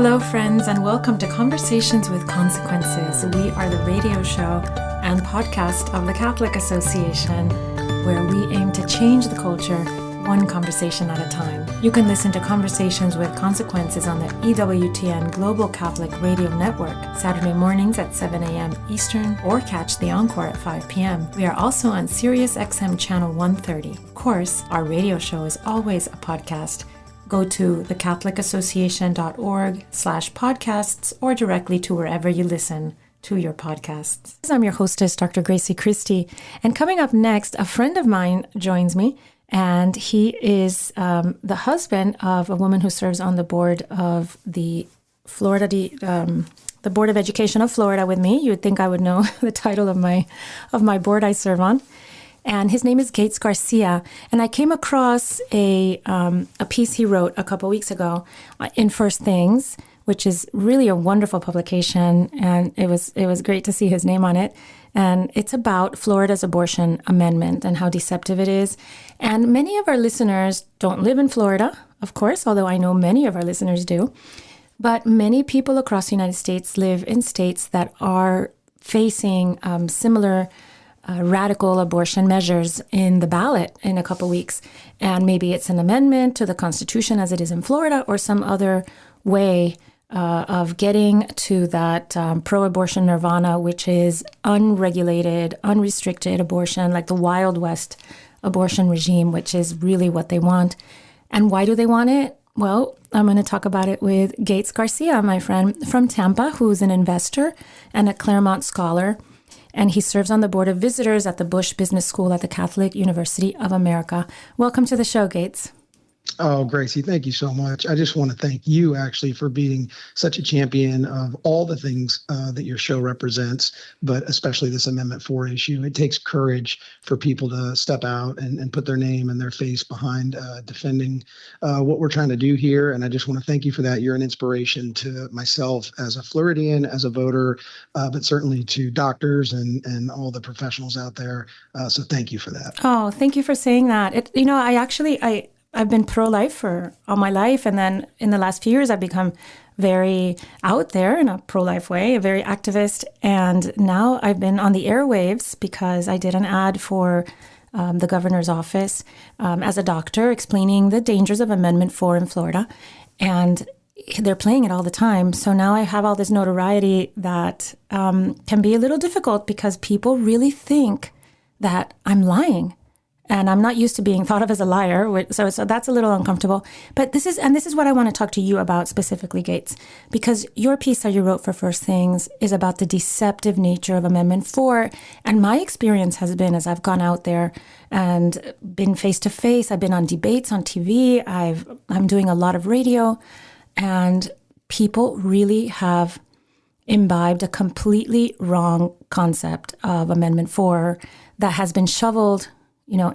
Hello, friends, and welcome to Conversations with Consequences. We are the radio show and podcast of the Catholic Association, where we aim to change the culture one conversation at a time. You can listen to Conversations with Consequences on the EWTN Global Catholic Radio Network, Saturday mornings at 7 a.m. Eastern, or catch the encore at 5 p.m. We are also on Sirius XM Channel 130. Of course, our radio show is always a podcast. Go to thecatholicassociation.org/podcasts or directly to wherever you listen to your podcasts. I'm your hostess, Dr. Gracie Christie. And coming up next, a friend of mine joins me, and he is the husband of a woman who serves on the board of the the Board of Education of Florida with me. You would think I would know the title of my board I serve on. And his name is Gates Garcia. And I came across a piece he wrote a couple weeks ago in First Things, which is really a wonderful publication. And it was great to see his name on it. And it's about Florida's abortion amendment and how deceptive it is. And many of our listeners don't live in Florida, of course, although I know many of our listeners do. But many people across the United States live in states that are facing similar radical abortion measures in the ballot in a couple weeks. And maybe it's an amendment to the Constitution as it is in Florida, or some other way of getting to that pro-abortion nirvana, which is unregulated, unrestricted abortion, like the Wild West abortion regime, which is really what they want. And why do they want it? Well, I'm going to talk about it with Gates Garcia, my friend from Tampa, who's an investor and a Claremont scholar. And he serves on the board of visitors at the Bush Business School at the Catholic University of America. Welcome to the show, Gates. Oh, Gracie, thank you so much. I just want to thank you actually for being such a champion of all the things that your show represents, but especially this Amendment 4 issue. It takes courage for people to step out and put their name and their face behind defending what we're trying to do here. And I just want to thank you for that. You're an inspiration to myself as a Floridian, as a voter, but certainly to doctors and all the professionals out there. So thank you for that. Oh, thank you for saying that. I've been pro-life for all my life. And then in the last few years, I've become very out there in a pro-life way, a very activist. And now I've been on the airwaves because I did an ad for the governor's office as a doctor explaining the dangers of Amendment 4 in Florida. And they're playing it all the time. So now I have all this notoriety that can be a little difficult because people really think that I'm lying. And I'm not used to being thought of as a liar, so that's a little uncomfortable. But this is what I want to talk to you about specifically, Gates, because your piece that you wrote for First Things is about the deceptive nature of Amendment 4. And my experience has been, as I've gone out there and been face to face, I've been on debates on TV, I'm doing a lot of radio, and people really have imbibed a completely wrong concept of Amendment 4 that has been shoveled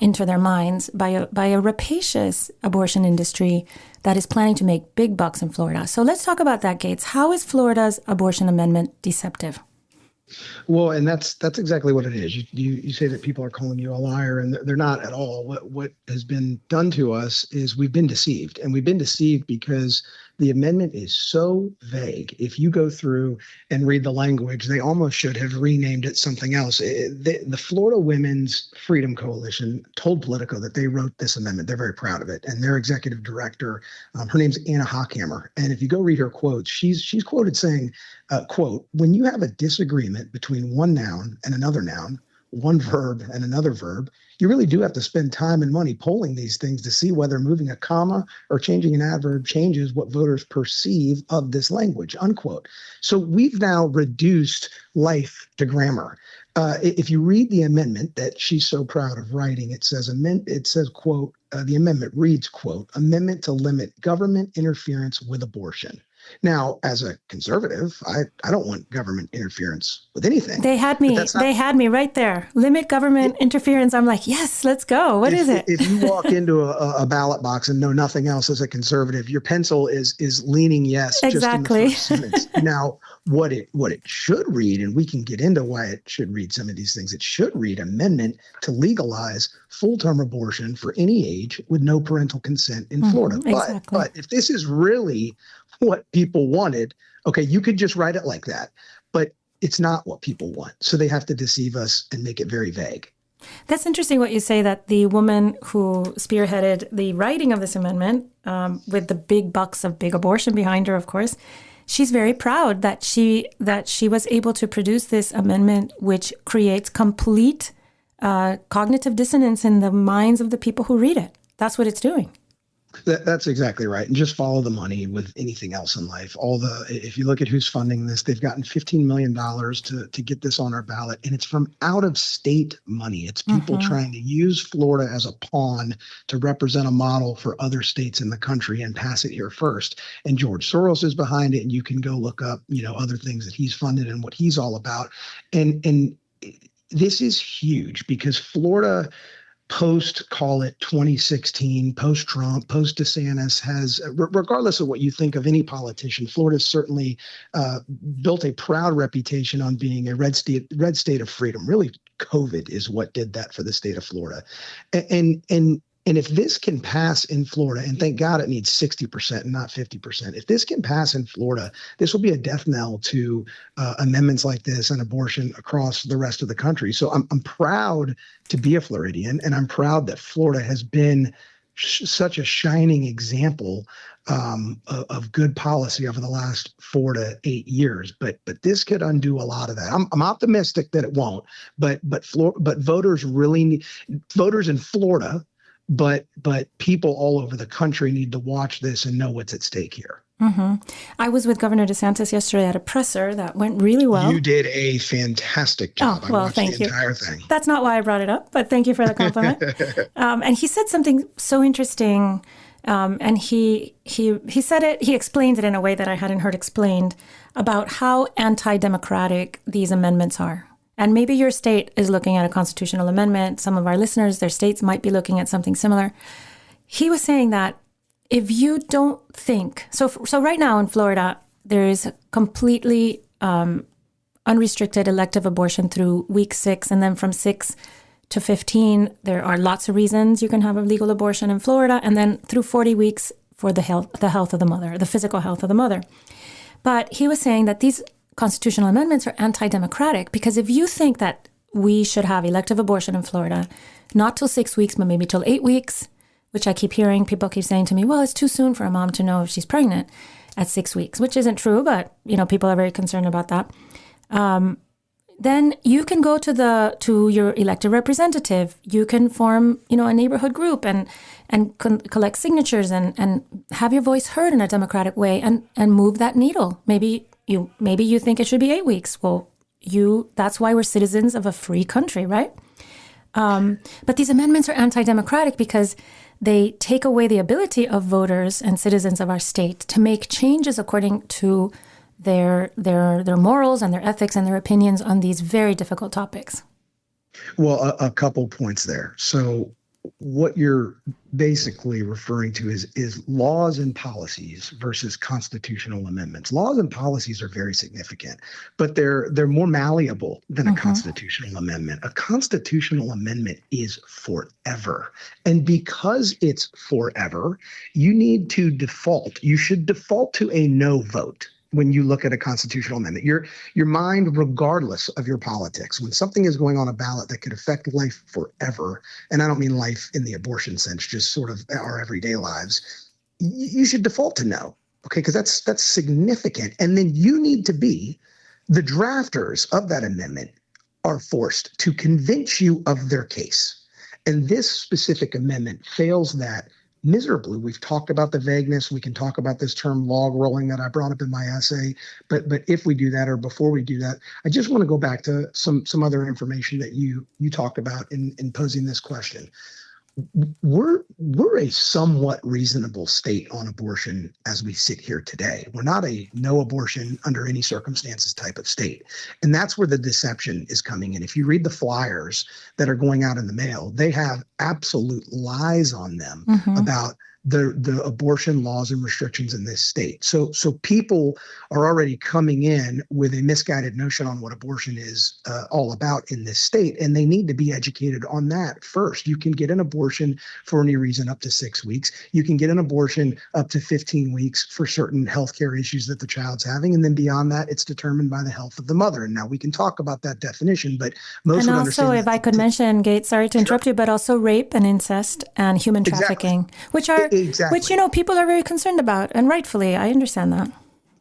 into their minds by a rapacious abortion industry that is planning to make big bucks in Florida. So let's talk about that, Gates. How is Florida's abortion amendment deceptive? Well, and that's exactly what it is. You say that people are calling you a liar, and they're not at all. What has been done to us is we've been deceived, and we've been deceived because the amendment is so vague. If you go through and read the language, they almost should have renamed it something else. The Florida Women's Freedom Coalition told Politico that they wrote this amendment. They're very proud of it. And their executive director, her name's Anna Hockhammer. And if you go read her quotes, she's quoted saying, quote, "When you have a disagreement between one noun and another noun, one verb and another verb, you really do have to spend time and money polling these things to see whether moving a comma or changing an adverb changes what voters perceive of this language," unquote. So we've now reduced life to grammar. If you read the amendment that she's so proud of writing, it says, quote, the amendment reads, quote, "Amendment to limit government interference with abortion." Now, as a conservative, I don't want government interference with anything. They had me right there. Limit government interference. I'm like, yes, let's go. What is it? If you walk into a ballot box and know nothing else as a conservative, your pencil is leaning yes. Exactly. Just in the first sentence. Now, what it should read, and we can get into why it should read some of these things. It should read amendment to legalize full-term abortion for any age with no parental consent in Florida. Exactly. But if this is really what people wanted, okay, you could just write it like that, but it's not what people want. So they have to deceive us and make it very vague. That's interesting what you say, that the woman who spearheaded the writing of this amendment, with the big bucks of big abortion behind her, of course, she's very proud that she was able to produce this amendment, which creates complete cognitive dissonance in the minds of the people who read it. That's what it's doing. That's exactly right. And just follow the money with anything else in life. If you look at who's funding this, they've gotten $15 million to get this on our ballot. And it's from out of state money. It's people trying to use Florida as a pawn to represent a model for other states in the country and pass it here first. And George Soros is behind it. And you can go look up, other things that he's funded and what he's all about. And this is huge because Florida, call it 2016, post-Trump, post-DeSantis, has, regardless of what you think of any politician, Florida's certainly built a proud reputation on being a red state of freedom. Really, COVID is what did that for the state of Florida. And if this can pass in Florida, and thank God it needs 60% and not 50%, if this can pass in Florida, this will be a death knell to amendments like this and abortion across the rest of the country. So I'm proud to be a Floridian, and I'm proud that Florida has been such a shining example of good policy over the last 4 to 8 years. But this could undo a lot of that. I'm optimistic that it won't. But voters in Florida. But people all over the country need to watch this and know what's at stake here. I was with Governor DeSantis yesterday at a presser that went really well. You did a fantastic job. Oh, well, I watched thank the you. entire thing. That's not why I brought it up, but thank you for the compliment. And he said something so interesting. And he said it, he explained it in a way that I hadn't heard explained, about how anti-democratic these amendments are. And maybe your state is looking at a constitutional amendment. Some of our listeners, their states might be looking at something similar. He was saying that if you don't think, so right now in Florida, there is completely unrestricted elective abortion through week 6. And then from 6 to 15, there are lots of reasons you can have a legal abortion in Florida. And then through 40 weeks for the health of the mother, the physical health of the mother. But he was saying that these constitutional amendments are anti-democratic, because if you think that we should have elective abortion in Florida, not till 6 weeks, but maybe till 8 weeks, which I keep hearing, people keep saying to me, well, it's too soon for a mom to know if she's pregnant at 6 weeks, which isn't true, but people are very concerned about that. Then you can go to your elected representative. You can form, a neighborhood group and collect signatures and have your voice heard in a democratic way and move that needle. Maybe you think it should be 8 weeks. Well, that's why we're citizens of a free country, right? But these amendments are anti-democratic because they take away the ability of voters and citizens of our state to make changes according to their morals and their ethics and their opinions on these very difficult topics. Well, a couple points there. So what you're basically referring to is laws and policies versus constitutional amendments. Laws and policies are very significant, but they're more malleable than a constitutional amendment. A constitutional amendment is forever. And because it's forever, you should default to a no vote. When you look at a constitutional amendment, your mind, regardless of your politics, when something is going on a ballot that could affect life forever, and I don't mean life in the abortion sense, just sort of our everyday lives, you should default to no, okay? Because that's significant. And then you need to be, the drafters of that amendment are forced to convince you of their case. And this specific amendment fails that miserably. We've talked about the vagueness. We can talk about this term log rolling that I brought up in my essay. But if we do that, or before we do that, I just want to go back to some other information that you talked about in posing this question. We're a somewhat reasonable state on abortion as we sit here today. We're not a no abortion under any circumstances type of state. And that's where the deception is coming in. If you read the flyers that are going out in the mail, they have absolute lies on them about the abortion laws and restrictions in this state. So people are already coming in with a misguided notion on what abortion is all about in this state, and they need to be educated on that first. You can get an abortion for any reason up to 6 weeks. You can get an abortion up to 15 weeks for certain healthcare issues that the child's having, and then beyond that, it's determined by the health of the mother. And now we can talk about that definition, but most would understand. And also, if I could mention, Gates, sorry to interrupt you, but also rape and incest and human trafficking, which are which, people are very concerned about, and rightfully, I understand that.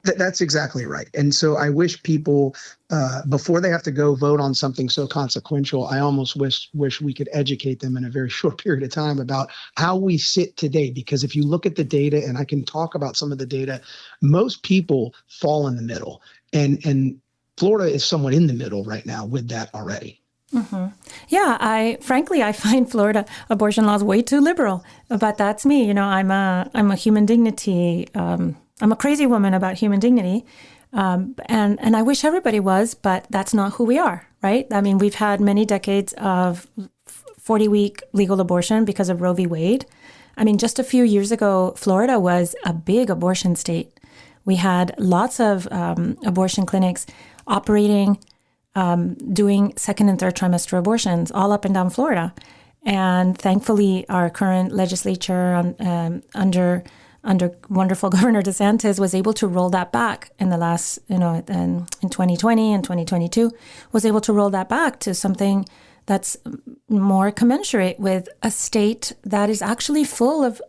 That's exactly right. And so I wish people, before they have to go vote on something so consequential, I almost wish we could educate them in a very short period of time about how we sit today. Because if you look at the data, and I can talk about some of the data, most people fall in the middle. And Florida is somewhat in the middle right now with that already. Yeah, I find Florida abortion laws way too liberal, but that's me. I'm a human dignity. I'm a crazy woman about human dignity, and I wish everybody was, but that's not who we are, right? I mean, we've had many decades of 40-week legal abortion because of Roe v. Wade. I mean, just a few years ago, Florida was a big abortion state. We had lots of abortion clinics operating, doing second and third trimester abortions all up and down Florida. And thankfully, our current legislature under wonderful Governor DeSantis was able to roll that back in the last, in 2020 and 2022, was able to roll that back to something that's more commensurate with a state that is actually full of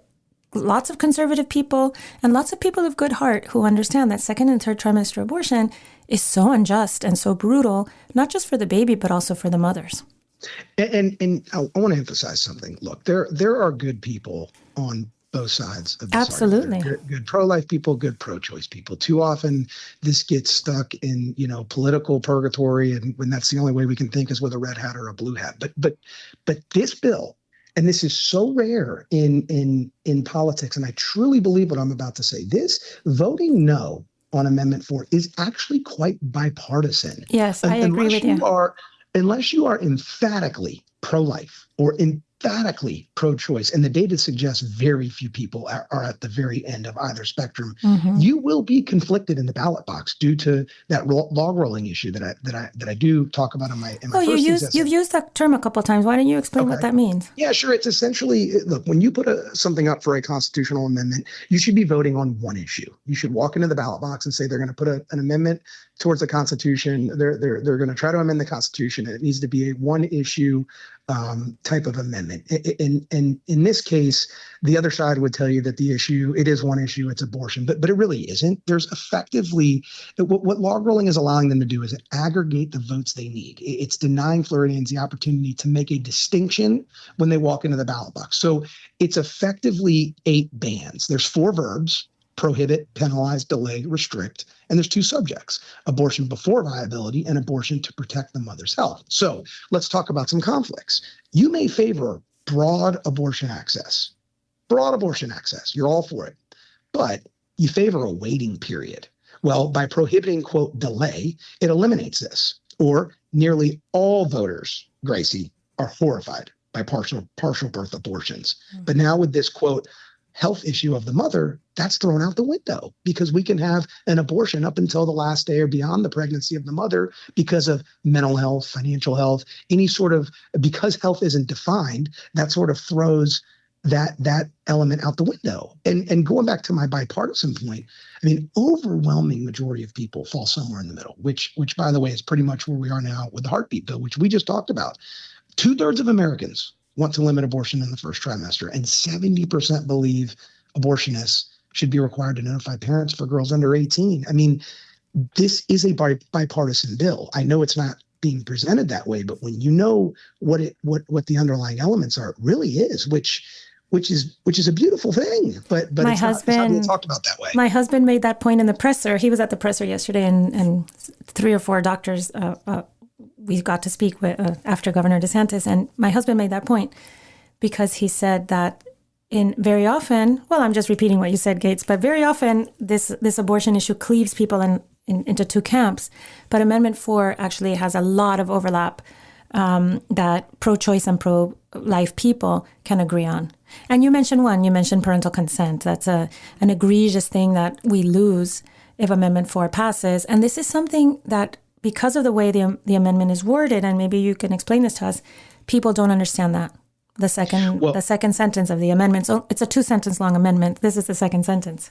lots of conservative people and lots of people of good heart who understand that second and third trimester abortion is so unjust and so brutal, not just for the baby, but also for the mothers. And I want to emphasize something. Look, there are good people on both sides of this Absolutely. argument. Good pro-life people, good pro-choice people. Too often this gets stuck in, political purgatory, and when that's the only way we can think is with a red hat or a blue hat. But this bill, and this is so rare in politics, and I truly believe what I'm about to say, this voting no on Amendment 4 is actually quite bipartisan. Yes, I agree with you. Unless you are emphatically pro-life or emphatically pro-choice, and the data suggests very few people are at the very end of either spectrum, you will be conflicted in the ballot box due to that log rolling issue that I do talk about in my first you've used that term a couple of times. Why don't you explain what that means? Yeah, sure. It's essentially, look, when you put something up for a constitutional amendment, you should be voting on one issue. You should walk into the ballot box and say they're going to put an amendment towards the Constitution. They're going to try to amend the Constitution, and it needs to be a one issue type of amendment. And in this case, the other side would tell you that it is one issue, it's abortion, but it really isn't. There's effectively, what log rolling is allowing them to do is aggregate the votes they need. It's denying Floridians the opportunity to make a distinction when they walk into the ballot box. So it's effectively 8 bans. There's 4 verbs: prohibit, penalize, delay, restrict. And there's 2 subjects: abortion before viability and abortion to protect the mother's health. So let's talk about some conflicts. You may favor broad abortion access. You're all for it. But you favor a waiting period. Well, by prohibiting, quote, delay, it eliminates this. Or nearly all voters, Gracie, are horrified by partial birth abortions. But now with this, quote, health issue of the mother, that's thrown out the window, because we can have an abortion up until the last day or beyond the pregnancy of the mother because of mental health, financial health, because health isn't defined, that sort of throws that element out the window. And going back to my bipartisan point, I mean, overwhelming majority of people fall somewhere in the middle, which by the way, is pretty much where we are now with the heartbeat bill, which we just talked about. 2/3 of Americans want to limit abortion in the first trimester, and 70% believe abortionists should be required to notify parents for girls under 18. I mean, this is a bipartisan bill. I know it's not being presented that way, but when you know what the underlying elements are, it really is, which is a beautiful thing. But it's not being talked about that way. My husband made that point in the presser. He was at the presser yesterday, and 3 or 4 doctors we got to speak with after Governor DeSantis, and my husband made that point because he said that very often, well, I'm just repeating what you said, Gates, but very often this abortion issue cleaves people into 2 camps. But Amendment 4 actually has a lot of overlap that pro-choice and pro-life people can agree on. And you mentioned parental consent. That's an egregious thing that we lose if Amendment 4 passes. And this is something that, because of the way the amendment is worded, and maybe you can explain this to us, people don't understand that. The second sentence of the amendment. So it's a 2-sentence long amendment. This is the second sentence.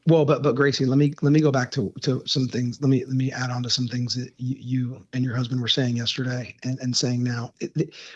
Well, but Gracie, let me go back to some things. Let me add on to some things that you and your husband were saying yesterday and saying now.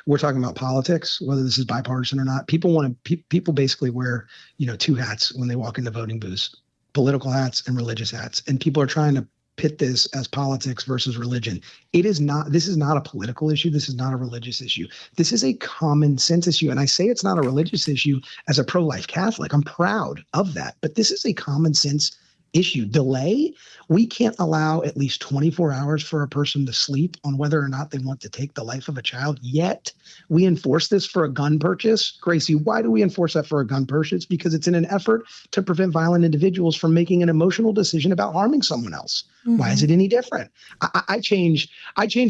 We're talking about politics, whether this is bipartisan or not. People basically wear, 2 hats when they walk into voting booths, political hats and religious hats, and people are trying to pit this as politics versus religion. This is not a political issue. This is not a religious issue. This is a common sense issue. And I say it's not a religious issue as a pro-life Catholic. I'm proud of that. But this is a common sense issue. Delay, we can't allow at least 24 hours for a person to sleep on whether or not they want to take the life of a child. Yet we enforce this for a gun purchase. Gracie, why do we enforce that for a gun purchase? Because it's in an effort to prevent violent individuals from making an emotional decision about harming someone else. Mm-hmm. Why is it any different? I change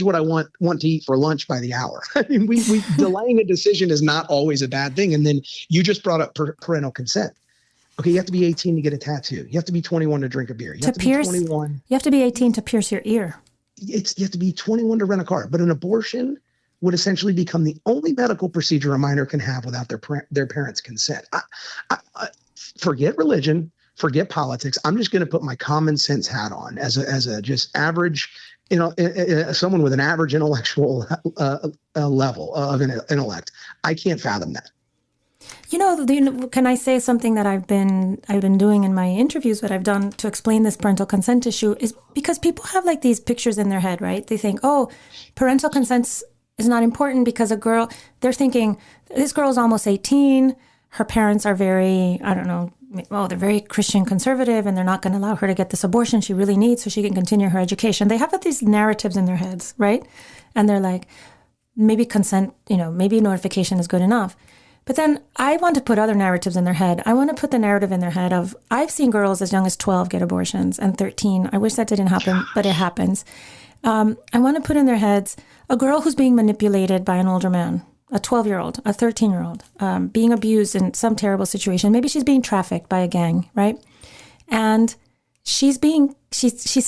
what I want to eat for lunch by the hour. I mean, we delaying a decision is not always a bad thing. And then you just brought up parental consent. Okay, you have to be 18 to get a tattoo. You have to be 21 to drink a beer. You have to be 21. You have to be 18 to pierce your ear. You have to be 21 to rent a car. But an abortion would essentially become the only medical procedure a minor can have without their parents' consent. Forget religion, forget politics. I'm just going to put my common sense hat on as a just average, someone with an average intellectual level of intellect. I can't fathom that. Can I say something that I've been doing in my interviews, what I've done to explain this parental consent issue is because people have like these pictures in their head, right? They think, parental consent is not important because they're thinking this girl's almost 18. Her parents are very, they're very Christian conservative and they're not going to allow her to get this abortion she really needs so she can continue her education. They have these narratives in their heads, right? And they're like, maybe consent, maybe notification is good enough. But then I want to put other narratives in their head. I want to put the narrative in their head of, I've seen girls as young as 12 get abortions and 13. I wish that didn't happen, but it happens. I want to put in their heads a girl who's being manipulated by an older man, a 12-year-old, a 13-year-old, being abused in some terrible situation. Maybe she's being trafficked by a gang, right? And she's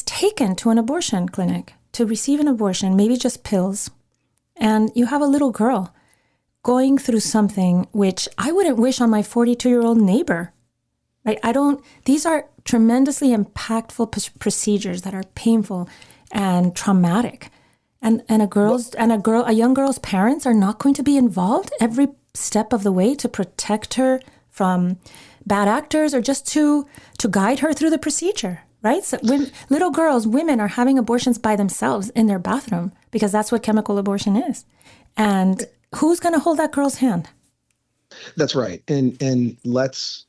taken to an abortion clinic to receive an abortion, maybe just pills. And you have a little girl going through something which I wouldn't wish on my 42-year-old neighbor, right? These are tremendously impactful procedures that are painful and traumatic. And a young girl's parents are not going to be involved every step of the way to protect her from bad actors or just to guide her through the procedure, right? So when women are having abortions by themselves in their bathroom because that's what chemical abortion is. And who's going to hold that girl's hand? That's right. And let's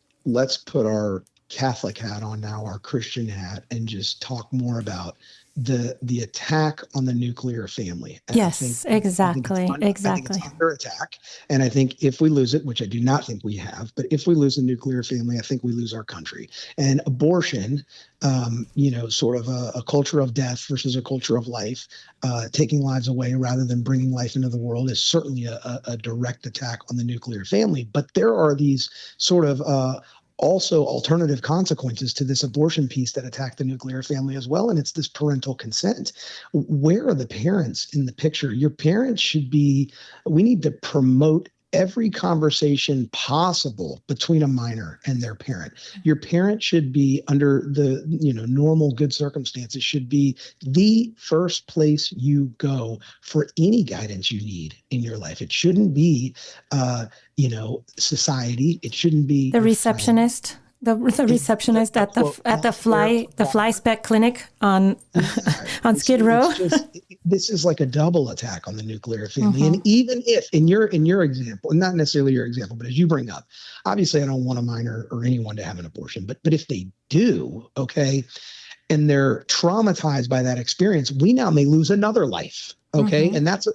put our Catholic hat on now, our Christian hat, and just talk more about the attack on the nuclear family. And yes, exactly. I think it's under attack. And I think if we lose it, which I do not think we have, but if we lose the nuclear family, I think we lose our country. And abortion, sort of a culture of death versus a culture of life, taking lives away rather than bringing life into the world is certainly a direct attack on the nuclear family. But there are these sort of also alternative consequences to this abortion piece that attack the nuclear family as well. And it's this parental consent. Where are the parents in the picture? Your parents we need to promote every conversation possible between a minor and their parent. Your parent should be, under the normal good circumstances, should be the first place you go for any guidance you need in your life. It shouldn't be society. It shouldn't be the receptionist. The receptionist at the fly spec clinic on Skid Row. This is like a double attack on the nuclear family. And even if in your example, not necessarily your example, but as you bring up, obviously I don't want a minor or anyone to have an abortion, but if they do, okay, and they're traumatized by that experience, we now may lose another life. Okay. And that's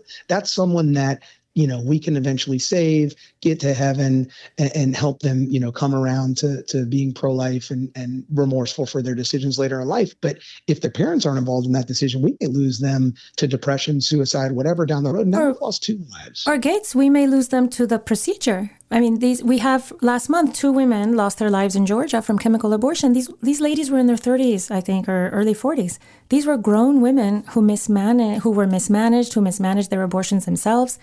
someone that we can eventually save, get to heaven, and help them, come around to being pro-life and remorseful for their decisions later in life. But if their parents aren't involved in that decision, we may lose them to depression, suicide, whatever down the road. Now we've lost 2 lives. Or Gates, we may lose them to the procedure. I mean, we have last month 2 women lost their lives in Georgia from chemical abortion. These ladies were in their 30s, I think, or early 40s. These were grown women who were mismanaged, who mismanaged their abortions themselves.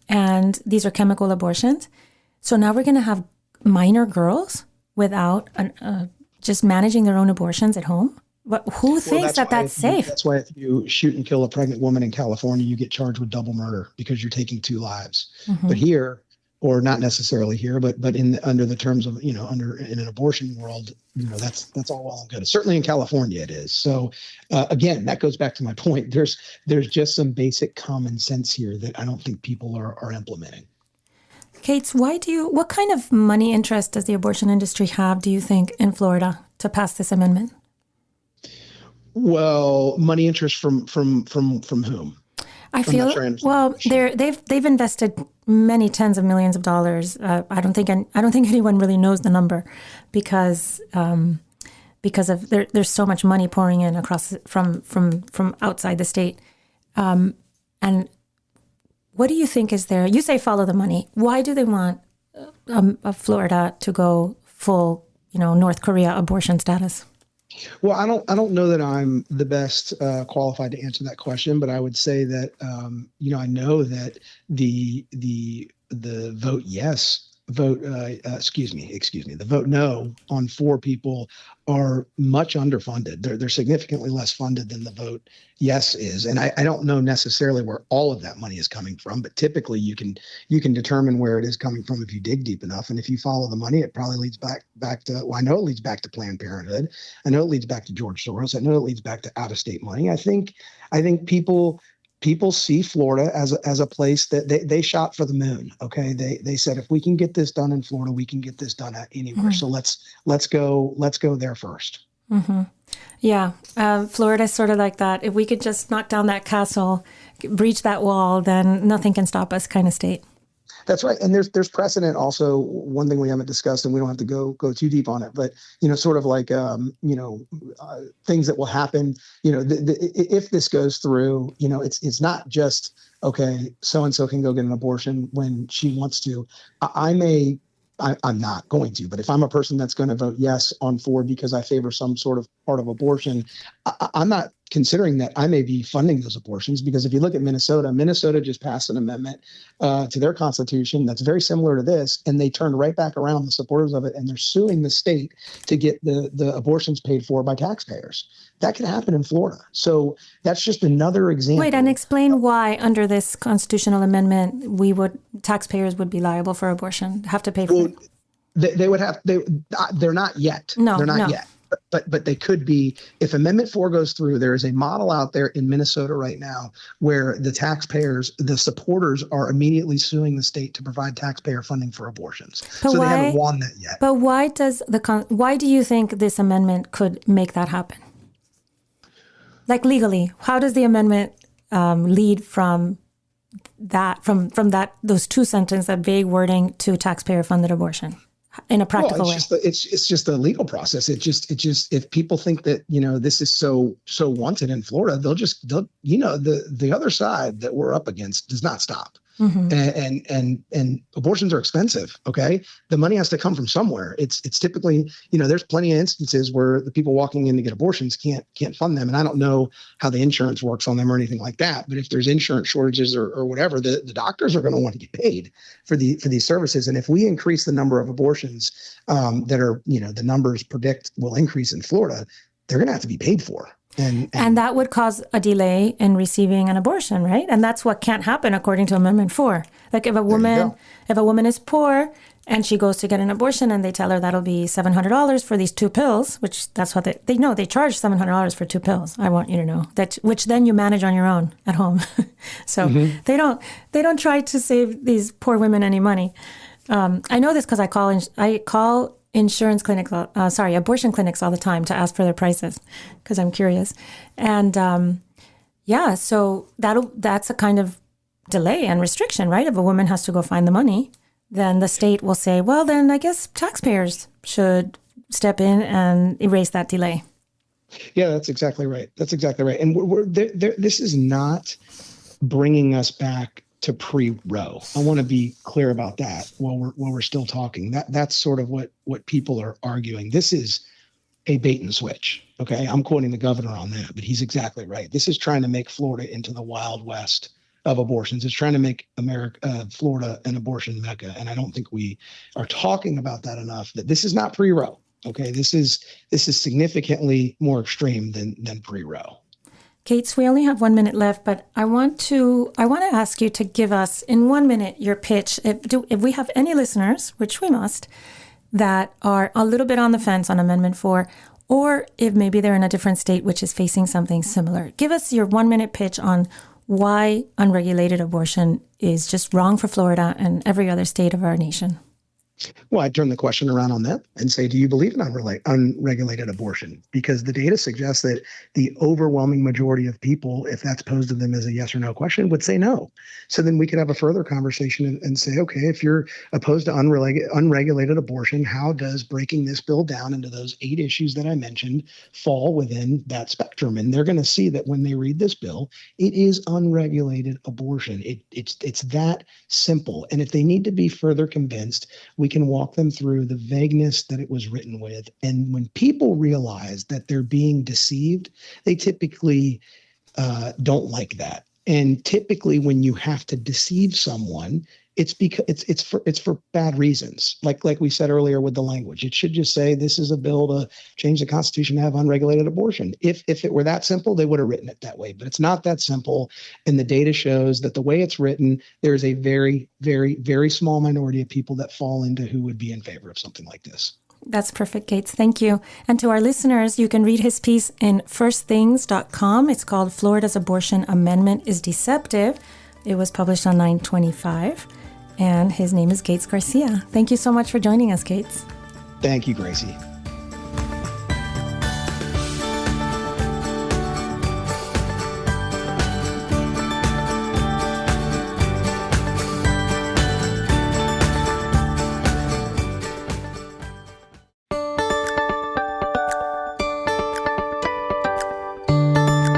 And these are chemical abortions. So now we're going to have minor girls without just managing their own abortions at home. Who thinks that's safe? That's why if you shoot and kill a pregnant woman in California, you get charged with double murder because you're taking 2 lives. Mm-hmm. But here, or not necessarily here, but under the terms of, in an abortion world, that's all well and good. Certainly in California it is. So again, that goes back to my point. There's just some basic common sense here that I don't think people are implementing. Kate, what kind of money interest does the abortion industry have, do you think, in Florida to pass this amendment? Well, money interest from whom? I feel they've invested many tens of millions of dollars. I don't think anyone really knows the number because of there's so much money pouring in across from outside the state. And what do you think is there? You say follow the money. Why do they want Florida to go full, North Korea abortion status? Well, I don't know that I'm the best qualified to answer that question, but I would say that I know that the vote yes, the vote no on 4 people are much underfunded. They're significantly less funded than the vote yes is, and I don't know necessarily where all of that money is coming from, but typically you can determine where it is coming from if you dig deep enough, and if you follow the money, it probably leads back to. Well, I know it leads back to Planned Parenthood. I know it leads back to George Soros. I know it leads back to out-of-state money. I think people see Florida as a place that they shot for the moon. Okay, they said if we can get this done in Florida, we can get this done anywhere. Mm-hmm. So let's go there first. Mm-hmm. Yeah, Florida is sort of like that. If we could just knock down that castle, breach that wall, then nothing can stop us, kind of state. That's right. And there's precedent also. One thing we haven't discussed, and we don't have to go too deep on it, but, sort of like, things that will happen, if this goes through, it's not just, okay, so-and-so can go get an abortion when she wants to. I'm not going to, but if I'm a person that's going to vote yes on 4 because I favor some sort of part of abortion, I'm not considering that I may be funding those abortions, because if you look at Minnesota just passed an amendment to their constitution that's very similar to this, and they turned right back around, the supporters of it, and they're suing the state to get the abortions paid for by taxpayers. That can happen in Florida. So that's just another example. Wait, and explain why under this constitutional amendment taxpayers would be liable for abortion, have to pay for it. They would have. They're not yet. No, they're not yet. But they could be. If Amendment 4 goes through, there is a model out there in Minnesota right now where the taxpayers, the supporters, are immediately suing the state to provide taxpayer funding for abortions. They haven't won that yet. But why do you think this amendment could make that happen? Like legally, how does the amendment lead from those 2 sentences, that vague wording, to taxpayer funded abortion in a practical way? It's just a legal process. It just if people think that this is so wanted in Florida, they'll the other side that we're up against does not stop. Mm-hmm. And abortions are expensive. Okay, the money has to come from somewhere. It's typically there's plenty of instances where the people walking in to get abortions can't fund them, and I don't know how the insurance works on them or anything like that. But if there's insurance shortages or whatever, the doctors are going to want to get paid for these services. And if we increase the number of abortions that are the numbers predict will increase in Florida, they're going to have to be paid for. And that would cause a delay in receiving an abortion, right? And that's what can't happen according to Amendment 4. Like if a woman is poor and she goes to get an abortion and they tell her that'll be $700 for these 2 pills, which that's what they know. They charge $700 for 2 pills. I want you to know that, which then you manage on your own at home. So mm-hmm. they don't try to save these poor women any money. I know this because I call abortion clinics all the time to ask for their prices because I'm curious. And so that's a kind of delay and restriction, right? If a woman has to go find the money, then the state will say, well, then I guess taxpayers should step in and erase that delay. Yeah, that's exactly right. That's exactly right. And this is not bringing us back to pre-Roe. I want to be clear about that while we're still talking. That's sort of what people are arguing. This is a bait and switch. Okay, I'm quoting the governor on that, but he's exactly right. This is trying to make Florida into the Wild West of abortions. It's trying to make Florida an abortion mecca, and I don't think we are talking about that enough. That this is not pre-Roe. Okay, this is significantly more extreme than pre-Roe. Gates, we only have 1 minute left, but I want to ask you to give us in 1 minute your pitch. If we have any listeners, which we must, that are a little bit on the fence on Amendment 4, or if maybe they're in a different state which is facing something similar, give us your 1 minute pitch on why unregulated abortion is just wrong for Florida and every other state of our nation. Well, I turn the question around on them and say, do you believe in unregulated abortion? Because the data suggests that the overwhelming majority of people, if that's posed to them as a yes or no question, would say no. So then we could have a further conversation and say, okay, if you're opposed to unregulated abortion, how does breaking this bill down into those 8 issues that I mentioned fall within that spectrum? And they're going to see that when they read this bill, it is unregulated abortion. It's that simple. And if they need to be further convinced, we can walk them through the vagueness that it was written with. And when people realize that they're being deceived, they typically don't like that. And typically when you have to deceive someone, it's because it's for bad reasons. Like we said earlier with the language, it should just say this is a bill to change the Constitution to have unregulated abortion. If it were that simple, they would have written it that way. But it's not that simple. And the data shows that the way it's written, there's a very, very, very small minority of people that fall into who would be in favor of something like this. That's perfect, Gates. Thank you. And to our listeners, you can read his piece in firstthings.com. It's called Florida's Abortion Amendment is Deceptive. It was published on 9/25. And his name is Gates Garcia. Thank you so much for joining us, Gates. Thank you, Gracie.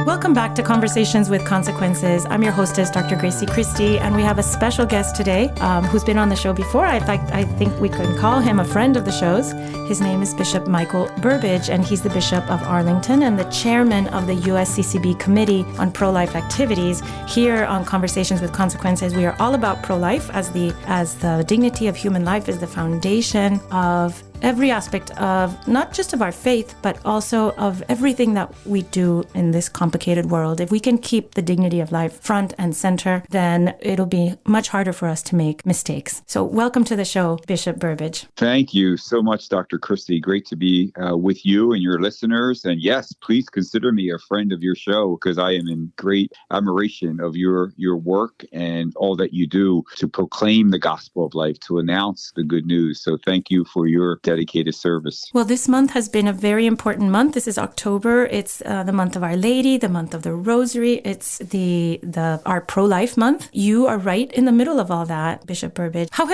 Welcome back to Conversations with Consequences. I'm your hostess, Dr. Gracie Christie, and we have a special guest today who's been on the show before. I think we can call him a friend of the show's. His name is Bishop Michael Burbidge, and he's the Bishop of Arlington and the chairman of the USCCB Committee on Pro-Life Activities. Here on Conversations with Consequences, we are all about pro-life as the dignity of human life is the foundation of every aspect of not just of our faith, but also of everything that we do in this complicated world. If we can keep the dignity of life front and center, then it'll be much harder for us to make mistakes. So welcome to the show, Bishop Burbidge. Thank you so much, Dr. Christie. Great to be with you and your listeners. And yes, please consider me a friend of your show, because I am in great admiration of your work and all that you do to proclaim the gospel of life, to announce the good news. So thank you for your dedicated service. Well, this month has been a very important month. This is October. It's the month of Our Lady, the month of the Rosary. It's our pro-life month. You are right in the middle of all that, Bishop Burbidge. How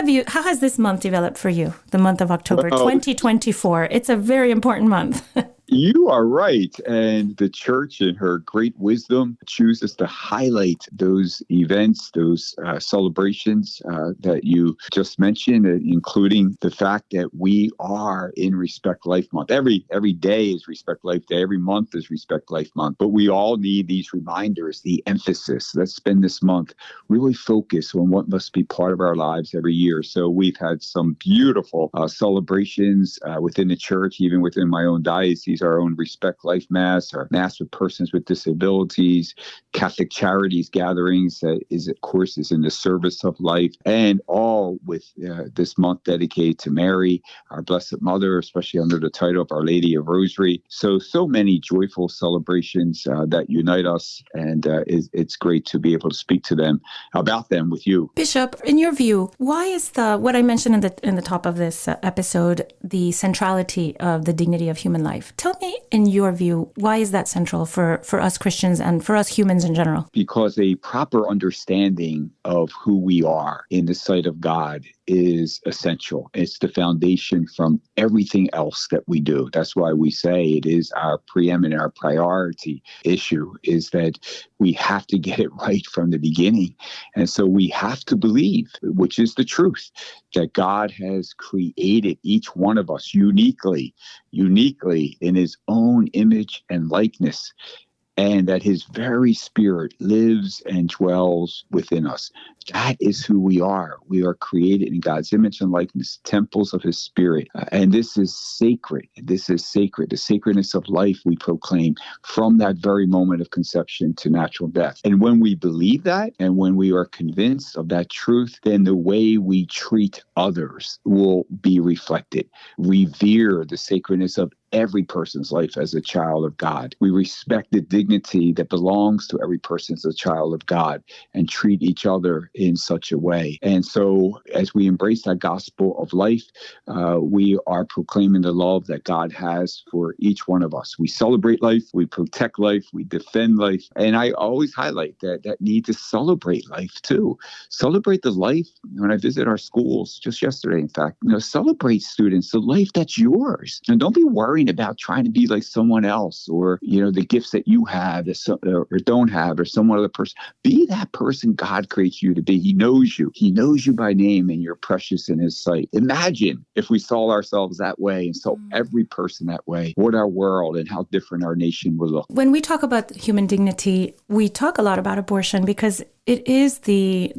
has this month developed for you? The month of October 2024. It's a very important month. You are right. And the church, in her great wisdom, chooses to highlight those events, those celebrations that you just mentioned, including the fact that we are in Respect Life Month. Every day is Respect Life Day. Every month is Respect Life Month. But we all need these reminders, the emphasis. Let's spend this month really focus on what must be part of our lives every year. So we've had some beautiful celebrations within the church, even within my own diocese. Our own Respect Life Mass, our Mass with persons with disabilities, Catholic Charities gatherings that is in the service of life, and all with this month dedicated to Mary, our Blessed Mother, especially under the title of Our Lady of Rosary. So many joyful celebrations that unite us, and it's great to be able to speak to them about them with you. Bishop, in your view, why is what I mentioned in the top of this episode, the centrality of the dignity of human life? Tell tell me, in your view, why is that central for us Christians and for us humans in general? Because a proper understanding of who we are in the sight of God is essential. It's the foundation from everything else that we do. That's why we say it is our preeminent, our priority issue, is that we have to get it right from the beginning. And so we have to believe, which is the truth, that God has created each one of us uniquely in his own image and likeness, and that his very spirit lives and dwells within us. That is who we are. We are created in God's image and likeness, temples of his spirit. And this is sacred. This is sacred. The sacredness of life we proclaim from that very moment of conception to natural death. And when we believe that, and when we are convinced of that truth, then the way we treat others will be reflected. Revere the sacredness of every person's life as a child of God. We respect the dignity that belongs to every person as a child of God and treat each other in such a way. And so as we embrace that gospel of life, we are proclaiming the love that God has for each one of us. We celebrate life, we protect life, we defend life. And I always highlight that need to celebrate life too. Celebrate the life. When I visit our schools, just yesterday, in fact, celebrate students, the life that's yours. And don't be worried about trying to be like someone else, or the gifts that you have or don't have, or some other person. Be that person God creates you to be. He knows you by name, and you're precious in his sight. Imagine if we saw ourselves that way and saw every person that way, what our world and how different our nation would look. When we talk about human dignity, we talk a lot about abortion because it is the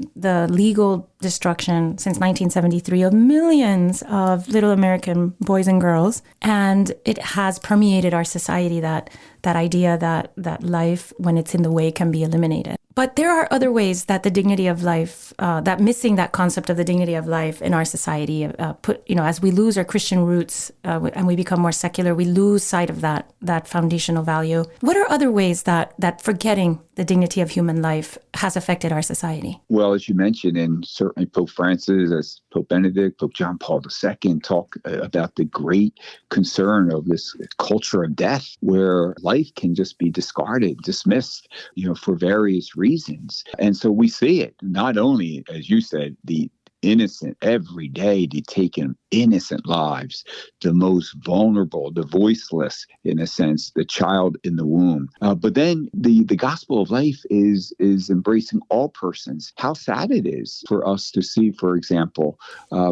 legal destruction since 1973 of millions of little American boys and girls. And it has permeated our society, that idea that life, when it's in the way, can be eliminated. But there are other ways that the dignity of life, that missing that concept of the dignity of life in our society, as we lose our Christian roots and we become more secular, we lose sight of that foundational value. What are other ways that forgetting the dignity of human life has affected our society? Well, as you mentioned, and certainly Pope Francis, as Pope Benedict, Pope John Paul II talk about the great concern of this culture of death, where life can just be discarded, dismissed, for various reasons. And so we see it not only, as you said, the innocent, every day they taking innocent lives, the most vulnerable, the voiceless, in a sense, the child in the womb. But then the gospel of life is embracing all persons. How sad it is for us to see, for example,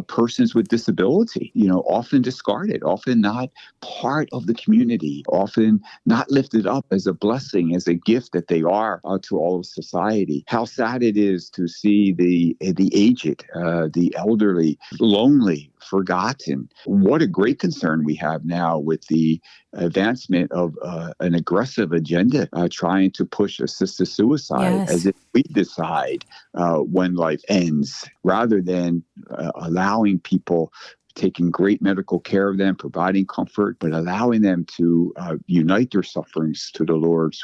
persons with disability, often discarded, often not part of the community, often not lifted up as a blessing, as a gift that they are to all of society. How sad it is to see the aged, the elderly, lonely, forgotten. What a great concern we have now with the advancement of an aggressive agenda trying to push assisted suicide, as if we decide when life ends, rather than allowing people, taking great medical care of them, providing comfort, but allowing them to unite their sufferings to the Lord,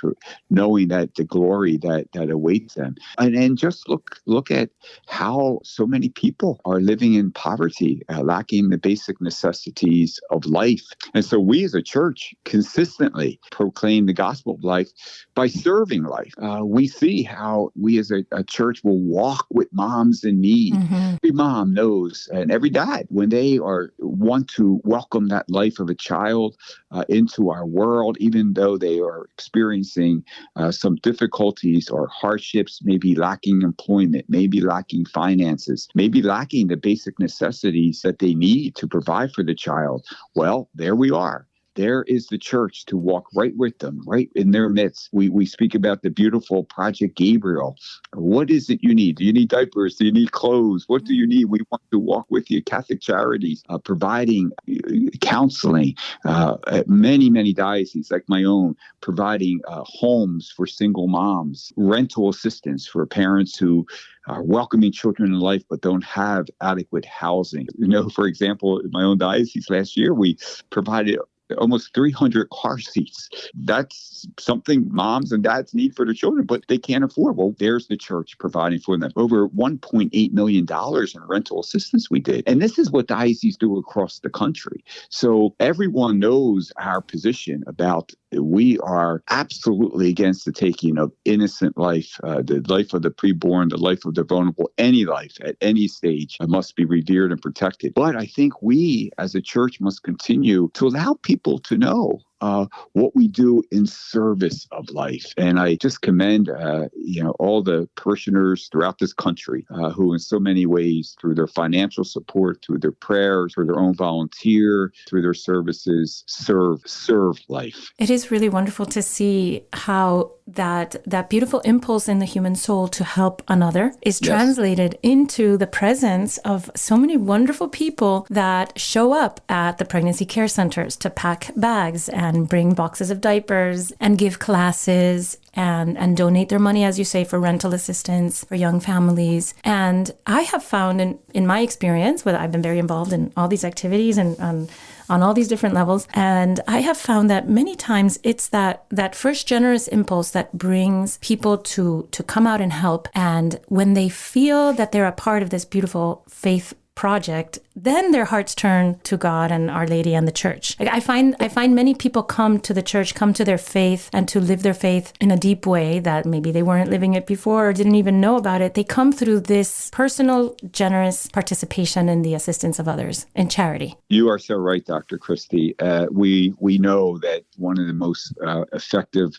knowing that the glory that awaits them. And just look at how so many people are living in poverty, lacking the basic necessities of life. And so we as a church consistently proclaim the gospel of life by serving life. We see how we as a church will walk with moms in need. Mm-hmm. Every mom knows, and every dad, when they want to welcome that life of a child into our world, even though they are experiencing some difficulties or hardships, maybe lacking employment, maybe lacking finances, maybe lacking the basic necessities that they need to provide for the child. Well, there we are. There is the church to walk right with them, right in their midst. We speak about the beautiful Project Gabriel. What is it you need? Do you need diapers? Do you need clothes? What do you need? We want to walk with you. Catholic Charities, providing counseling, many, many dioceses like my own, providing homes for single moms, rental assistance for parents who are welcoming children in life but don't have adequate housing. For example, in my own diocese last year, we provided almost 300 car seats. That's something moms and dads need for their children, but they can't afford. Well, there's the church providing for them. Over $1.8 million in rental assistance we did. And this is what dioceses do across the country. So everyone knows our position about we are absolutely against the taking of innocent life, the life of the preborn, the life of the vulnerable. Any life at any stage must be revered and protected. But I think we as a church must continue to allow people to know what we do in service of life. And I just commend, all the parishioners throughout this country who in so many ways, through their financial support, through their prayers, through their own volunteer, through their services, serve life. It is really wonderful to see how that beautiful impulse in the human soul to help another is translated into the presence of so many wonderful people that show up at the pregnancy care centers to pack bags and bring boxes of diapers and give classes and donate their money, as you say, for rental assistance for young families. And I have found in my experience, whether I've been very involved in all these activities and on all these different levels, and I have found that many times it's that first generous impulse that brings people to come out and help. And when they feel that they're a part of this beautiful faith project, then their hearts turn to God and Our Lady and the church. I find many people come to the church, come to their faith and to live their faith in a deep way that maybe they weren't living it before or didn't even know about it. They come through this personal, generous participation in the assistance of others in charity. You are so right, Dr. Christie. We know that one of the most effective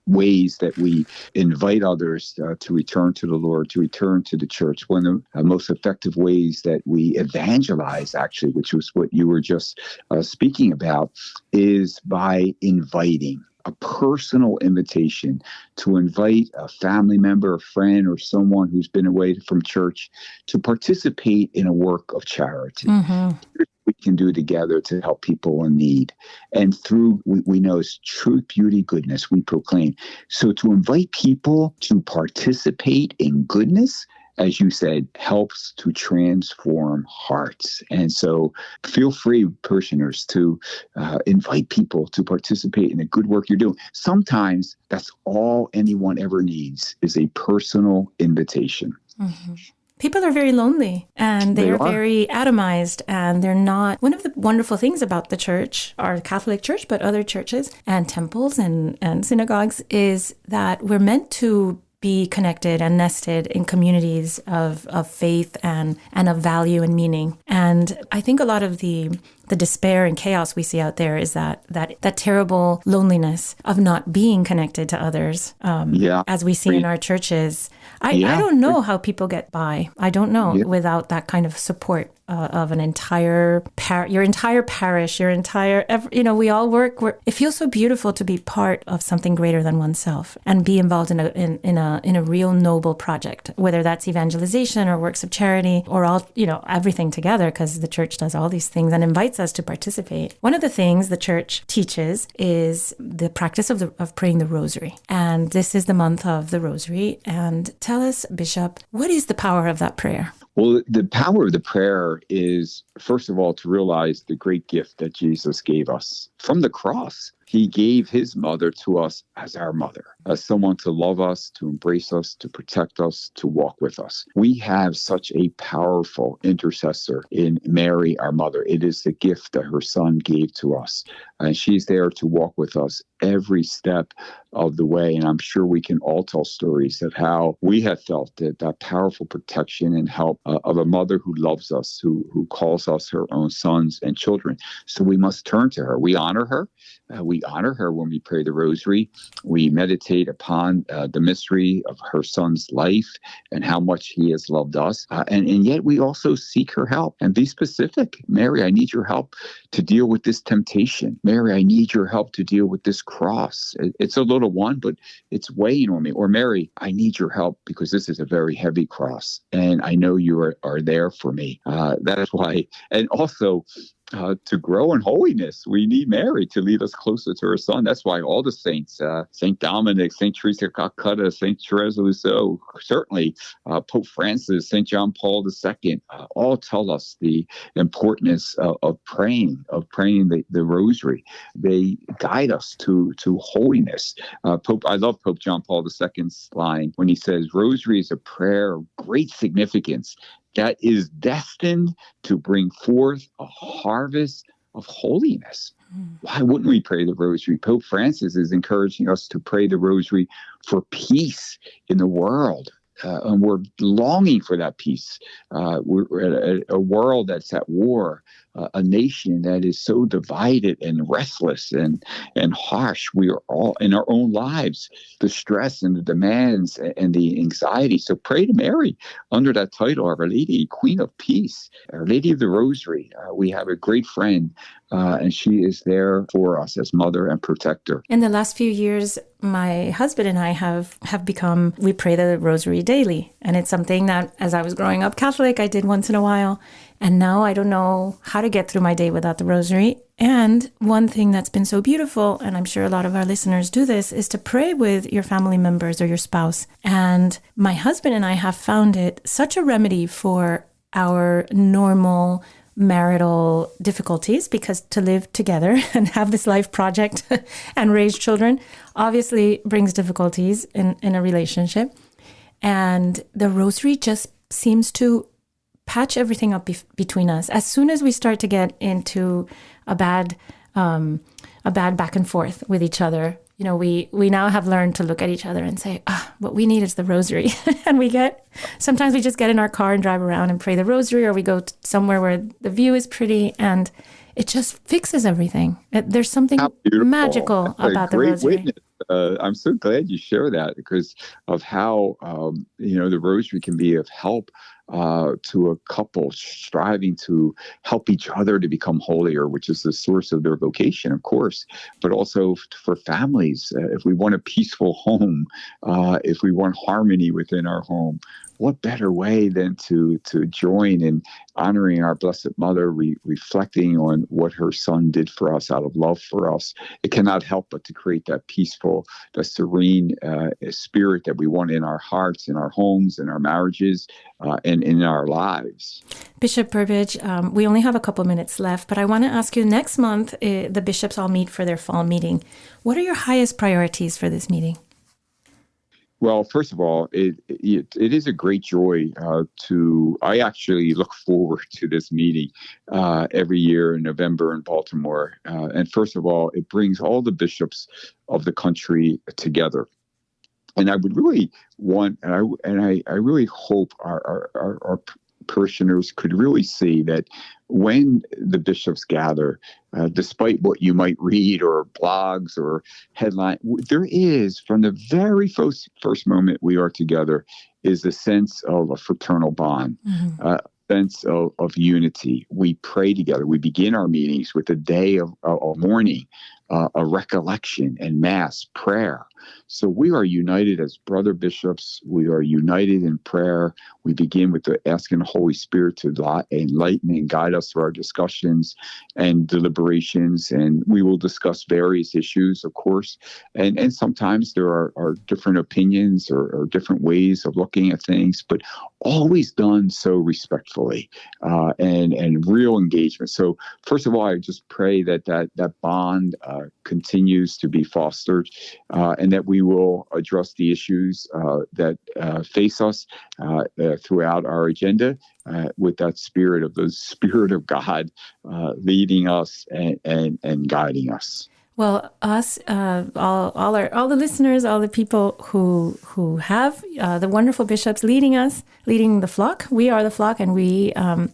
ways that we invite others to return to the Lord, to return to the church, one of the most effective ways that we evangelize, actually, which was what you were just speaking about, is by inviting. A personal invitation to invite a family member, a friend, or someone who's been away from church to participate in a work of charity. Mm-hmm. We can do together to help people in need. And through, we know it's truth, beauty, goodness, we proclaim. So to invite people to participate in goodness, as you said, helps to transform hearts. And so feel free, parishioners, to invite people to participate in the good work you're doing. Sometimes that's all anyone ever needs is a personal invitation. Mm-hmm. People are very lonely and they are very atomized, and they're not. One of the wonderful things about the church, our Catholic Church, but other churches and temples and synagogues, is that we're meant to be connected and nested in communities of faith and of value and meaning. And I think a lot of the despair and chaos we see out there is that terrible loneliness of not being connected to others, as we see in our churches. I don't know how people get by. I don't know without that kind of support of an entire your entire parish, your entire, we all work. It feels so beautiful to be part of something greater than oneself and be involved in a real noble project, whether that's evangelization or works of charity or all, everything together, because the church does all these things and invites us to participate. One of the things the church teaches is the practice of praying the Rosary. And this is the month of the Rosary. And tell us, Bishop, what is the power of that prayer? Well, the power of the prayer is, first of all, to realize the great gift that Jesus gave us from the cross. He gave his mother to us as our mother, as someone to love us, to embrace us, to protect us, to walk with us. We have such a powerful intercessor in Mary, our mother. It is the gift that her son gave to us. And she's there to walk with us every step of the way. And I'm sure we can all tell stories of how we have felt that powerful protection and help of a mother who loves us, who calls us her own sons and children. So we must turn to her. We honor her. We honor her when we pray the Rosary. We meditate upon the mystery of her son's life and how much he has loved us. And yet we also seek her help and be specific. Mary, I need your help to deal with this temptation. Mary, I need your help to deal with this cross. It's a little one, but it's weighing on me. Or Mary, I need your help because this is a very heavy cross. And I know you are there for me. That is why. And also, to grow in holiness. We need Mary to lead us closer to her Son. That's why all the saints, St. Dominic, St. Teresa of Calcutta, St. Therese of Lisieux, certainly Pope Francis, St. John Paul II, all tell us the importance of praying the Rosary. They guide us to holiness. I love Pope John Paul II's line when he says, "Rosary is a prayer of great significance that is destined to bring forth a harvest of holiness." Why wouldn't we pray the Rosary? Pope Francis is encouraging us to pray the Rosary for peace in the world. And we're longing for that peace. We're at a world that's at war, a nation that is so divided and restless and harsh. We are all in our own lives, the stress and the demands and the anxiety. So pray to Mary under that title, Our Lady, Queen of Peace, Our Lady of the Rosary. We have a great friend, and she is there for us as mother and protector. In the last few years, my husband and I have become, we pray the Rosary daily. And it's something that as I was growing up Catholic, I did once in a while. And now I don't know how to get through my day without the Rosary. And one thing that's been so beautiful, and I'm sure a lot of our listeners do this, is to pray with your family members or your spouse. And my husband and I have found it such a remedy for our normal marital difficulties, because to live together and have this life project and raise children obviously brings difficulties in a relationship. And the Rosary just seems to patch everything up between us. As soon as we start to get into a bad back and forth with each other, you know, we now have learned to look at each other and say, what we need is the Rosary. And sometimes we just get in our car and drive around and pray the Rosary, or we go somewhere where the view is pretty and it just fixes everything. There's something magical about the Rosary. Witness. I'm so glad you share that, because of how, the Rosary can be of help to a couple striving to help each other to become holier, which is the source of their vocation, of course, but also for families. If we want a peaceful home, if we want harmony within our home, what better way than to join in honoring our Blessed Mother, reflecting on what her Son did for us out of love for us. It cannot help but to create that peaceful, that serene spirit that we want in our hearts, in our homes, in our marriages, and in our lives. Bishop Burbidge, we only have a couple minutes left, but I want to ask you, next month, the bishops all meet for their fall meeting. What are your highest priorities for this meeting? Well, first of all, it is a great joy I actually look forward to this meeting every year in November in Baltimore. And first of all, it brings all the bishops of the country together. And I would really want, and I really hope our parishioners could really see that when the bishops gather, despite what you might read or blogs or headline, there is, from the very first moment we are together, is a sense of a fraternal bond, sense of unity. We pray together. We begin our meetings with a day of mourning, a recollection and Mass prayer. So we are united as brother bishops. We are united in prayer. We begin with asking the Holy Spirit to enlighten and guide us through our discussions and deliberations. And we will discuss various issues, of course. And sometimes there are different opinions or different ways of looking at things, but always done so respectfully and real engagement. So first of all, I just pray that bond continues to be fostered, and that we will address the issues that face us throughout our agenda with that Spirit of God leading us and guiding us. Well, us, all the listeners, all the people who have the wonderful bishops leading the flock. We are the flock, and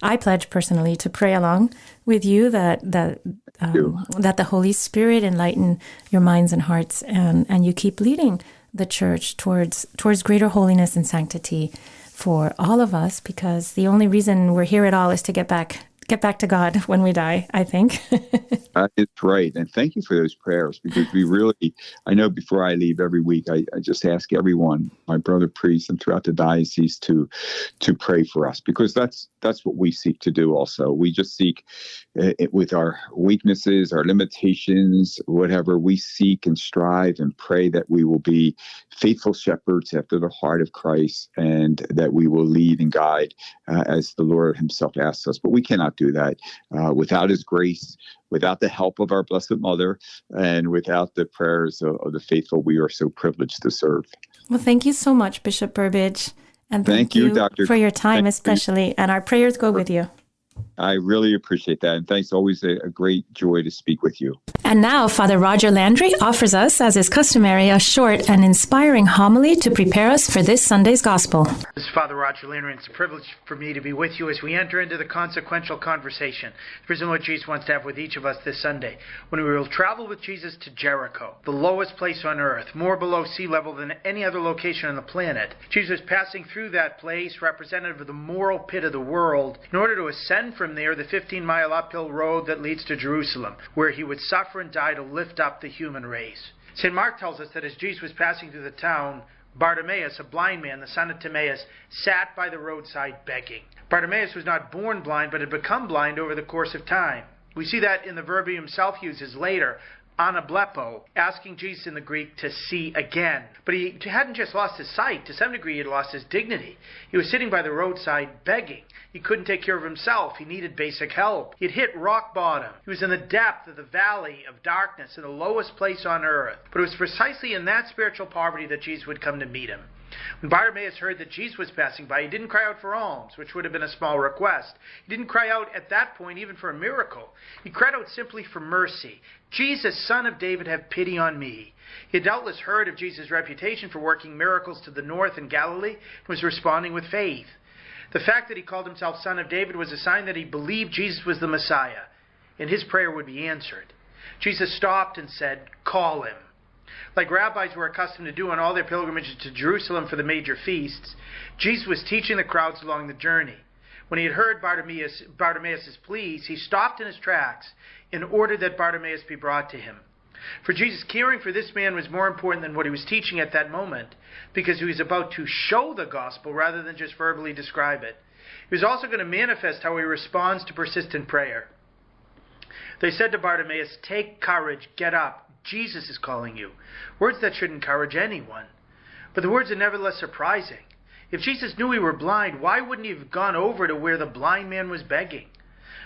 I pledge personally to pray along with you that the Holy Spirit enlighten your minds and hearts, and you keep leading the Church towards greater holiness and sanctity for all of us, because the only reason we're here at all is to get back get back to God when we die, I think. It's right. And thank you for those prayers, because I know before I leave every week, I just ask everyone, my brother priests and throughout the diocese, to pray for us, because that's what we seek to do also. We just seek with our weaknesses, our limitations, whatever, we seek and strive and pray that we will be faithful shepherds after the heart of Christ, and that we will lead and guide as the Lord himself asks us. But we cannot do that without his grace, without the help of our Blessed Mother, and without the prayers of the faithful we are so privileged to serve. Well, thank you so much, Bishop Burbidge. And thank you, Doctor, for your time, especially. And our prayers go with you. I really appreciate that. And thanks. Always a great joy to speak with you. And now Father Roger Landry offers us, as is customary, a short and inspiring homily to prepare us for this Sunday's Gospel. This is Father Roger Landry, and it's a privilege for me to be with you as we enter into the consequential conversation, presumably what Jesus wants to have with each of us this Sunday, when we will travel with Jesus to Jericho, the lowest place on earth, more below sea level than any other location on the planet. Jesus passing through that place, representative of the moral pit of the world, in order to ascend from there the 15-mile uphill road that leads to Jerusalem, where he would suffer and die to lift up the human race. St. Mark tells us that as Jesus was passing through the town, Bartimaeus, a blind man, the son of Timaeus, sat by the roadside begging. Bartimaeus was not born blind, but had become blind over the course of time. We see that in the verb he himself uses later, anablepo, asking Jesus in the Greek to see again. But he hadn't just lost his sight. To some degree, he had lost his dignity. He was sitting by the roadside begging. He couldn't take care of himself. He needed basic help. He had hit rock bottom. He was in the depth of the valley of darkness, in the lowest place on earth. But it was precisely in that spiritual poverty that Jesus would come to meet him. When Bartimaeus heard that Jesus was passing by, he didn't cry out for alms, which would have been a small request. He didn't cry out at that point even for a miracle. He cried out simply for mercy. Jesus, Son of David, have pity on me. He had doubtless heard of Jesus' reputation for working miracles to the north in Galilee and was responding with faith. The fact that he called himself Son of David was a sign that he believed Jesus was the Messiah, and his prayer would be answered. Jesus stopped and said, "Call him." Like rabbis were accustomed to do on all their pilgrimages to Jerusalem for the major feasts, Jesus was teaching the crowds along the journey. When he had heard Bartimaeus' pleas, he stopped in his tracks in order that Bartimaeus be brought to him. For Jesus, caring for this man was more important than what he was teaching at that moment, because he was about to show the gospel rather than just verbally describe it. He was also going to manifest how he responds to persistent prayer. They said to Bartimaeus, "Take courage, get up. Jesus is calling you." Words that should encourage anyone. But the words are nevertheless surprising. If Jesus knew we were blind, why wouldn't he have gone over to where the blind man was begging?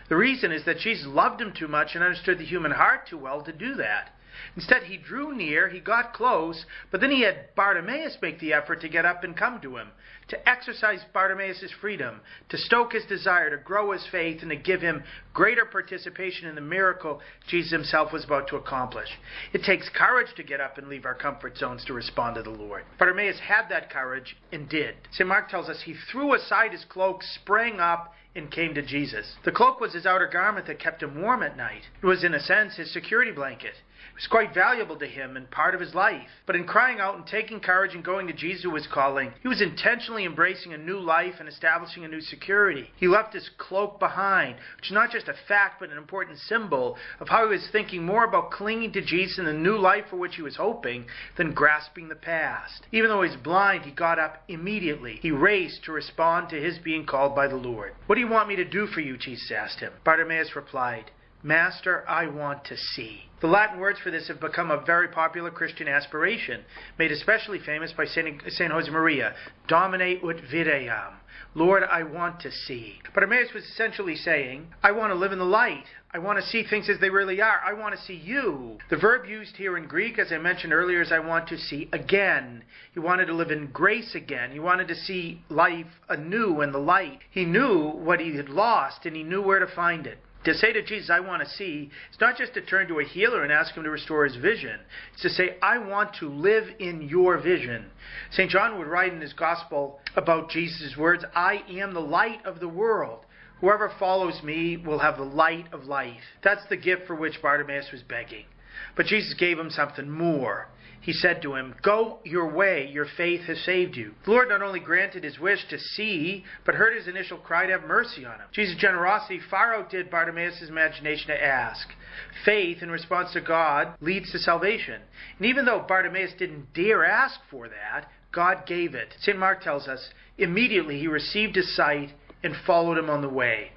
The reason is that Jesus loved him too much and understood the human heart too well to do that. Instead, he drew near, he got close, but then he had Bartimaeus make the effort to get up and come to him, to exercise Bartimaeus' freedom, to stoke his desire, to grow his faith, and to give him greater participation in the miracle Jesus himself was about to accomplish. It takes courage to get up and leave our comfort zones to respond to the Lord. Bartimaeus had that courage and did. St. Mark tells us he threw aside his cloak, sprang up, and came to Jesus. The cloak was his outer garment that kept him warm at night. It was, in a sense, his security blanket. It was quite valuable to him and part of his life. But in crying out and taking courage and going to Jesus who was calling, he was intentionally embracing a new life and establishing a new security. He left his cloak behind, which is not just a fact but an important symbol of how he was thinking more about clinging to Jesus and the new life for which he was hoping than grasping the past. Even though he was blind, he got up immediately. He raced to respond to his being called by the Lord. "What do you want me to do for you?" Jesus asked him. Bartimaeus replied, "Master, I want to see." The Latin words for this have become a very popular Christian aspiration, made especially famous by Saint Josemaria, Domine ut videam. Lord, I want to see. Bartimaeus was essentially saying, I want to live in the light. I want to see things as they really are. I want to see you. The verb used here in Greek, as I mentioned earlier, is I want to see again. He wanted to live in grace again. He wanted to see life anew in the light. He knew what he had lost, and he knew where to find it. To say to Jesus, I want to see, it's not just to turn to a healer and ask him to restore his vision. It's to say, I want to live in your vision. St. John would write in his gospel about Jesus' words, I am the light of the world. Whoever follows me will have the light of life. That's the gift for which Bartimaeus was begging. But Jesus gave him something more. He said to him, "Go your way, your faith has saved you." The Lord not only granted his wish to see, but heard his initial cry to have mercy on him. Jesus' generosity far outdid Bartimaeus' imagination to ask. Faith in response to God leads to salvation. And even though Bartimaeus didn't dare ask for that, God gave it. St. Mark tells us, immediately he received his sight and followed him on the way.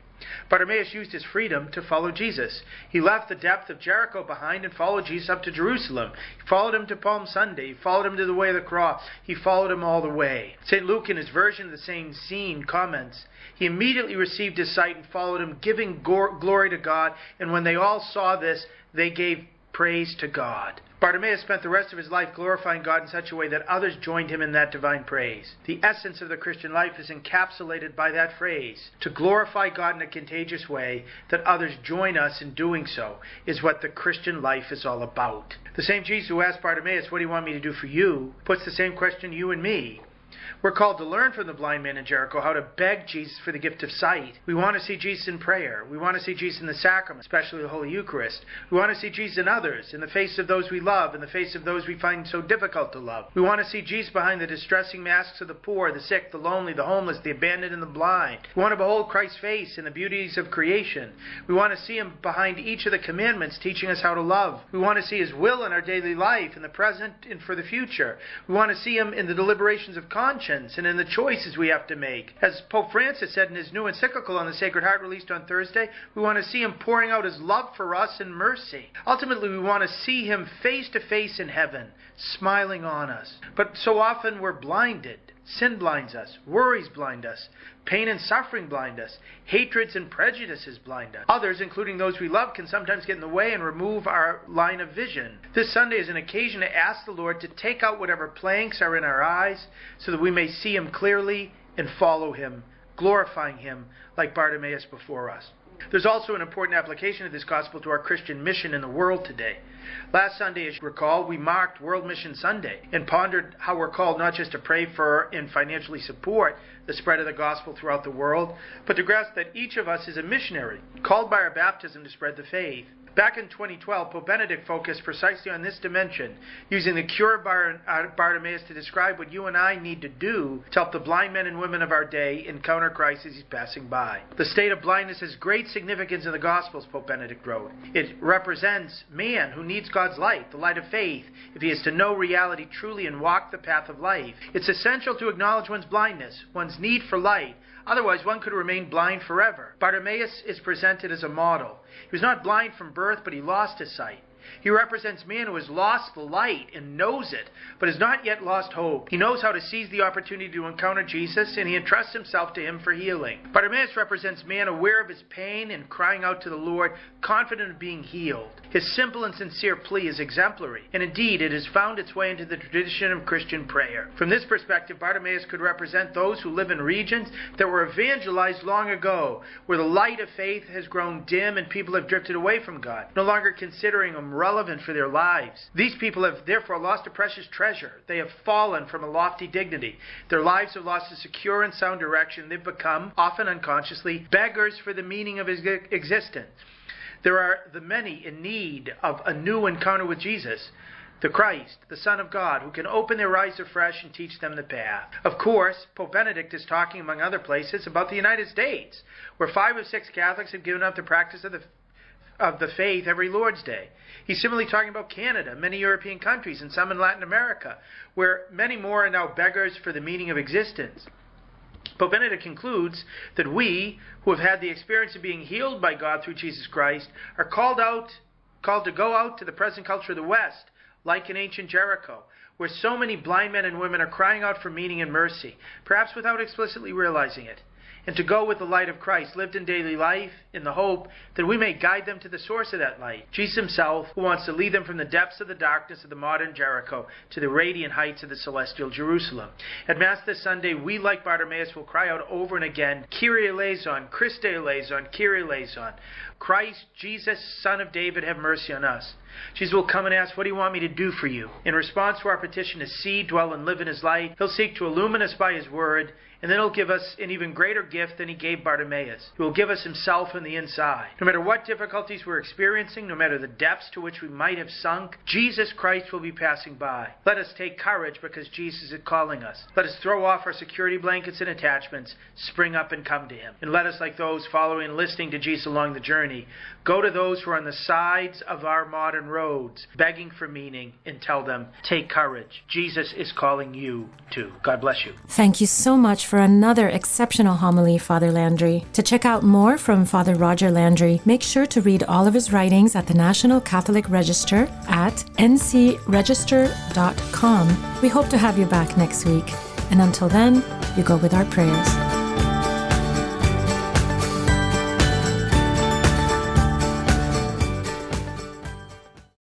Bartimaeus used his freedom to follow Jesus. He left the depth of Jericho behind and followed Jesus up to Jerusalem. He followed him to Palm Sunday. He followed him to the way of the cross. He followed him all the way. St. Luke, in his version of the same scene, comments, he immediately received his sight and followed him, giving glory to God. And when they all saw this, they gave praise to God. Bartimaeus spent the rest of his life glorifying God in such a way that others joined him in that divine praise. The essence of the Christian life is encapsulated by that phrase. To glorify God in a contagious way, that others join us in doing so, is what the Christian life is all about. The same Jesus who asked Bartimaeus, "What do you want me to do for you?" puts the same question to you and me. We're called to learn from the blind man in Jericho how to beg Jesus for the gift of sight. We want to see Jesus in prayer. We want to see Jesus in the sacrament, especially the Holy Eucharist. We want to see Jesus in others, in the face of those we love, in the face of those we find so difficult to love. We want to see Jesus behind the distressing masks of the poor, the sick, the lonely, the homeless, the abandoned, and the blind. We want to behold Christ's face in the beauties of creation. We want to see him behind each of the commandments, teaching us how to love. We want to see his will in our daily life, in the present and for the future. We want to see him in the deliberations of conscience and in the choices we have to make. As Pope Francis said in his new encyclical on the Sacred Heart released on Thursday, we want to see him pouring out his love for us in mercy. Ultimately, we want to see him face to face in heaven, smiling on us. But so often we're blinded. Sin blinds us. Worries blind us. Pain and suffering blind us. Hatreds and prejudices blind us. Others, including those we love, can sometimes get in the way and remove our line of vision. This Sunday is an occasion to ask the Lord to take out whatever planks are in our eyes so that we may see him clearly and follow him, glorifying him like Bartimaeus before us. There's also an important application of this gospel to our Christian mission in the world today. Last Sunday, as you recall, we marked World Mission Sunday and pondered how we're called not just to pray for and financially support the spread of the gospel throughout the world, but to grasp that each of us is a missionary, called by our baptism to spread the faith. Back in 2012, Pope Benedict focused precisely on this dimension, using the cure of Bartimaeus to describe what you and I need to do to help the blind men and women of our day encounter Christ as he's passing by. The state of blindness has great significance in the Gospels, Pope Benedict wrote. It represents man who needs God's light, the light of faith, if he is to know reality truly and walk the path of life. It's essential to acknowledge one's blindness, one's need for light. Otherwise, one could remain blind forever. Bartimaeus is presented as a model. He was not blind from birth, but he lost his sight. He represents man who has lost the light and knows it, but has not yet lost hope. He knows how to seize the opportunity to encounter Jesus, and he entrusts himself to him for healing. Bartimaeus represents man aware of his pain and crying out to the Lord, confident of being healed. His simple and sincere plea is exemplary, and indeed it has found its way into the tradition of Christian prayer. From this perspective, Bartimaeus could represent those who live in regions that were evangelized long ago, where the light of faith has grown dim and people have drifted away from God, no longer considering him relevant for their lives. These people have therefore lost a precious treasure. They have fallen from a lofty dignity. Their lives have lost a secure and sound direction. They've become, often unconsciously, beggars for the meaning of existence. There are the many in need of a new encounter with Jesus, the Christ, the Son of God, who can open their eyes afresh and teach them the path. Of course, Pope Benedict is talking, among other places, about the United States, where 5 of 6 Catholics have given up the practice of the faith every Lord's Day. He's similarly talking about Canada, many European countries, and some in Latin America, where many more are now beggars for the meaning of existence. Pope Benedict concludes that we, who have had the experience of being healed by God through Jesus Christ, are called to go out to the present culture of the West, like in ancient Jericho, where so many blind men and women are crying out for meaning and mercy, perhaps without explicitly realizing it, and to go with the light of Christ lived in daily life in the hope that we may guide them to the source of that light, Jesus himself, who wants to lead them from the depths of the darkness of the modern Jericho to the radiant heights of the celestial Jerusalem. At Mass this Sunday, we, like Bartimaeus, will cry out over and again, Kyrie eleison, Christe eleison, Kyrie eleison. Christ, Jesus, Son of David, have mercy on us. Jesus will come and ask, what do you want me to do for you? In response to our petition to see, dwell, and live in his light, he'll seek to illumine us by his word, and then he'll give us an even greater gift than he gave Bartimaeus. He will give us himself on the inside. No matter what difficulties we're experiencing, no matter the depths to which we might have sunk, Jesus Christ will be passing by. Let us take courage because Jesus is calling us. Let us throw off our security blankets and attachments, spring up and come to him. And let us, like those following and listening to Jesus along the journey, go to those who are on the sides of our modern roads, begging for meaning, and tell them, take courage. Jesus is calling you too. God bless you. Thank you so much for another exceptional homily, Father Landry. To check out more from Father Roger Landry, make sure to read all of his writings at the National Catholic Register at ncregister.com. We hope to have you back next week. And until then, you go with our prayers.